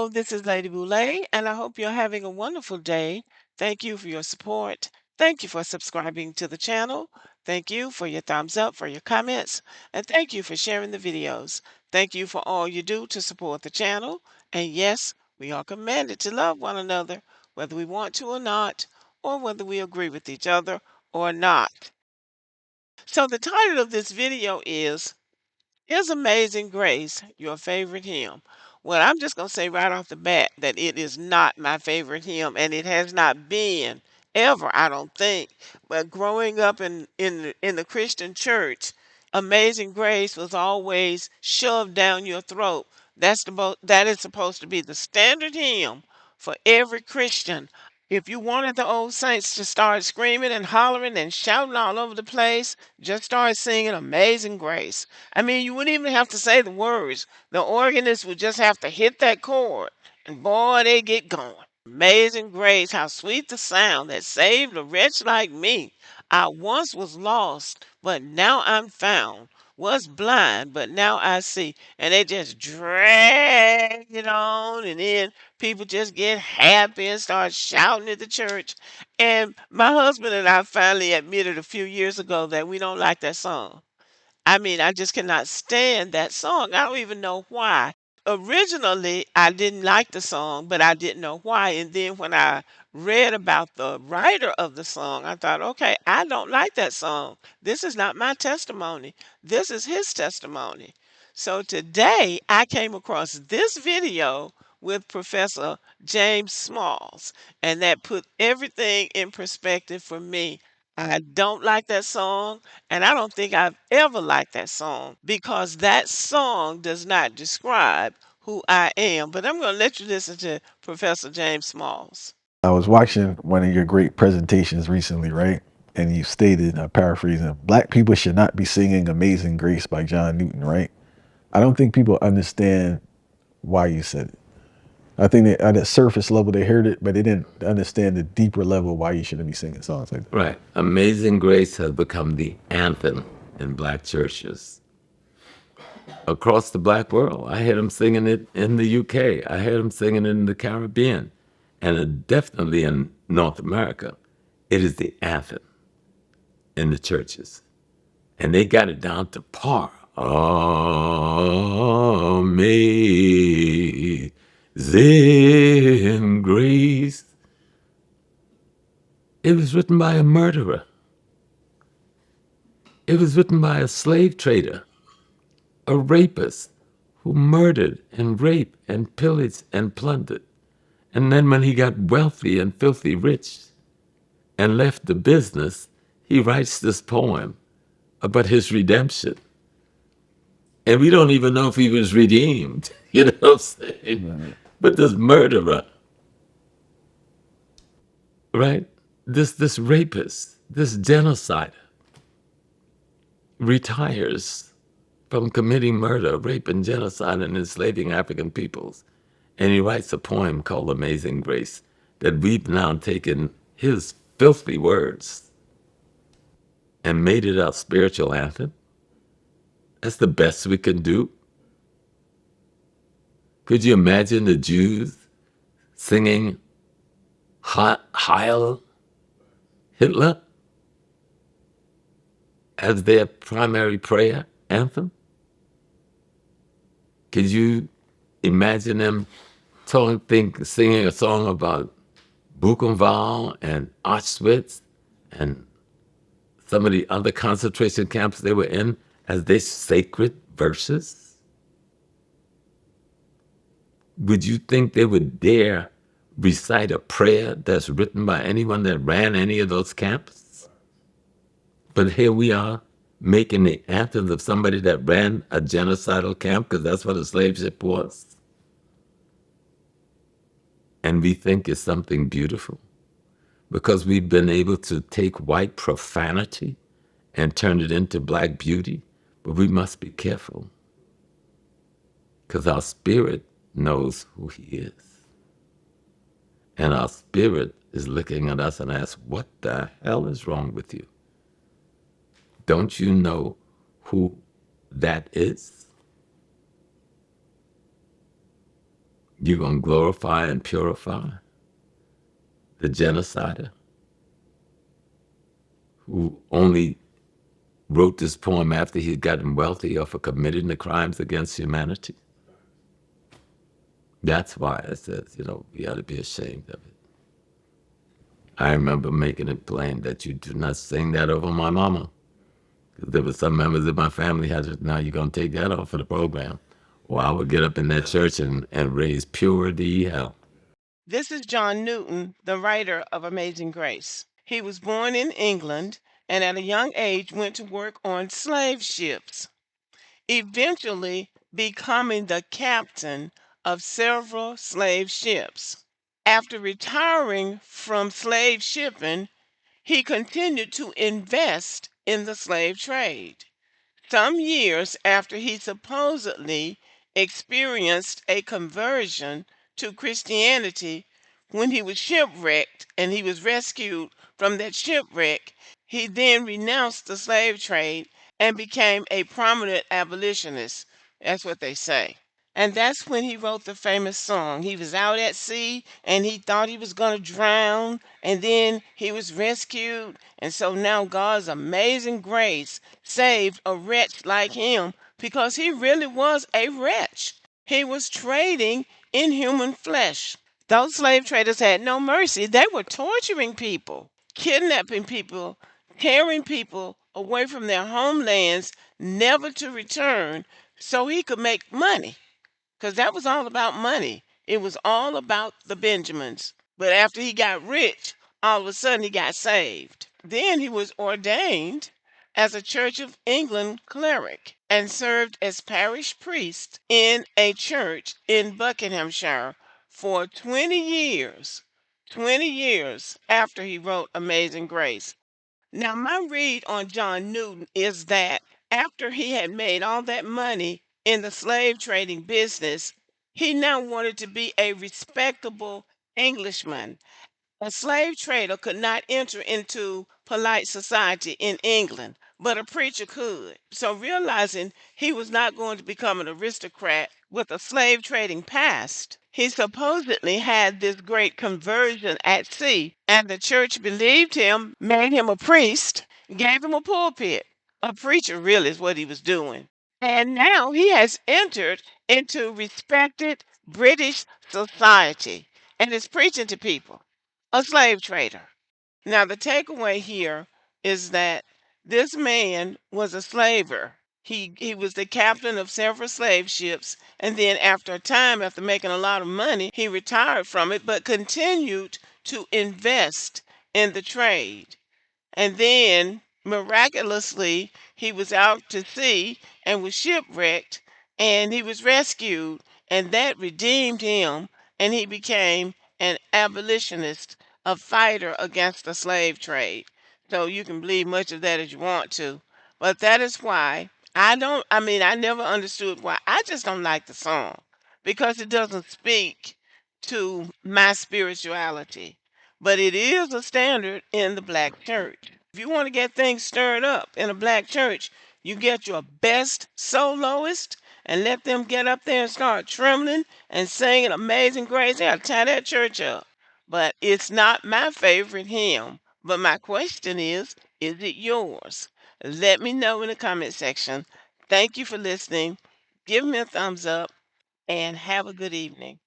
this is Lady Boulay, and I hope you're having a wonderful day. Thank you for your support. Thank you for subscribing to the channel. Thank you for your thumbs up, for your comments, and thank you for sharing the videos. Thank you for all you do to support the channel. And yes, we are commanded to love one another, whether we want to or not, or whether we agree with each other or not. So the title of this video is Amazing Grace your favorite hymn? Well, I'm just going to say right off the bat that it is not my favorite hymn, and it has not been ever, I don't think. But growing up in the Christian church, Amazing Grace was always shoved down your throat. That is supposed to be the standard hymn for every Christian. If you wanted the old saints to start screaming and hollering and shouting all over the place, just start singing Amazing Grace. I mean, you wouldn't even have to say the words. The organist would just have to hit that chord, and boy, they get going. Amazing grace, how sweet the sound that saved a wretch like me. I once was lost, but now I'm found. Was blind, but now I see. And they just drag it on, and then people just get happy and start shouting at the church. And my husband and I finally admitted a few years ago that we don't like that song. I mean, I just cannot stand that song. I don't even know why. Originally, I didn't like the song, but I didn't know why. And then when I read about the writer of the song, I thought, okay, I don't like that song. This is not my testimony. This is his testimony. So today I came across this video with Professor James Smalls, and that put everything in perspective for me. I don't like that song, and I don't think I've ever liked that song because that song does not describe who I am. But I'm going to let you listen to Professor James Smalls. I was watching one of your great presentations recently, right? And you stated, paraphrasing, black people should not be singing Amazing Grace by John Newton, right? I don't think people understand why you said it. I think that at a surface level they heard it, but they didn't understand the deeper level why you shouldn't be singing songs like that. Right. Amazing Grace has become the anthem in black churches across the black world. I heard them singing it in the UK. I heard them singing it in the Caribbean, and definitely in North America. It is the anthem in the churches. And they got it down to par. Amazing Grace. It was written by a murderer. It was written by a slave trader, a rapist who murdered and raped and pillaged and plundered. And then when he got wealthy and filthy rich and left the business, he writes this poem about his redemption. And we don't even know if he was redeemed. You know what I'm saying? Right. But this murderer, right? This rapist, this genocider, retires from committing murder, rape, and genocide and enslaving African peoples. And he writes a poem called Amazing Grace that we've now taken his filthy words and made it our spiritual anthem. That's the best we can do. Could you imagine the Jews singing Heil Hitler as their primary prayer anthem? Could you imagine them singing a song about Buchenwald and Auschwitz and some of the other concentration camps they were in as their sacred verses? Would you think they would dare recite a prayer that's written by anyone that ran any of those camps? But here we are making the anthems of somebody that ran a genocidal camp, because that's what a slave ship was. And we think it's something beautiful because we've been able to take white profanity and turn it into black beauty. But we must be careful because our spirit knows who he is. And our spirit is looking at us and asks, what the hell is wrong with you? Don't you know who that is? You're going to glorify and purify the genocider who only wrote this poem after he'd gotten wealthy or for committing the crimes against humanity. That's why I said, we ought to be ashamed of it. I remember making it plain that you do not sing that over my mama. Because there were some members of my family had to, now you're going to take that off of the program. Or I would get up in that church and raise purity hell. This is John Newton, the writer of Amazing Grace. He was born in England and at a young age went to work on slave ships, eventually becoming the captain of several slave ships. After retiring from slave shipping, he continued to invest in the slave trade. Some years after he supposedly experienced a conversion to Christianity, when he was shipwrecked and he was rescued from that shipwreck, he then renounced the slave trade and became a prominent abolitionist. That's what they say. And that's when he wrote the famous song. He was out at sea and he thought he was going to drown, and then he was rescued. And so now God's amazing grace saved a wretch like him because he really was a wretch. He was trading in human flesh. Those slave traders had no mercy. They were torturing people, kidnapping people, tearing people away from their homelands, never to return, so he could make money, because that was all about money. It was all about the Benjamins. But after he got rich, all of a sudden he got saved. Then he was ordained as a Church of England cleric and served as parish priest in a church in Buckinghamshire for 20 years. 20 years after he wrote Amazing Grace. Now, my read on John Newton is that after he had made all that money in the slave trading business, he now wanted to be a respectable Englishman. A slave trader could not enter into polite society in England, but a preacher could. So, realizing he was not going to become an aristocrat with a slave trading past, he supposedly had this great conversion at sea, and the church believed him, made him a priest, gave him a pulpit. A preacher, really, is what he was doing. And now he has entered into respected British society and is preaching to people, a slave trader. Now, the takeaway here is that this man was a slaver. He was the captain of several slave ships, and then after a time, after making a lot of money, he retired from it, but continued to invest in the trade. And then miraculously, he was out to sea and was shipwrecked, and he was rescued, and that redeemed him, and he became an abolitionist, a fighter against the slave trade. So you can believe much of that as you want to. But that is why I never understood why. I just don't like the song because it doesn't speak to my spirituality, but it is a standard in the black church. If you want to get things stirred up in a black church, you get your best soloist and let them get up there and start trembling and singing Amazing Grace. They'll tie that church up. But it's not my favorite hymn. But my question is it yours? Let me know in the comment section. Thank you for listening. Give me a thumbs up and have a good evening.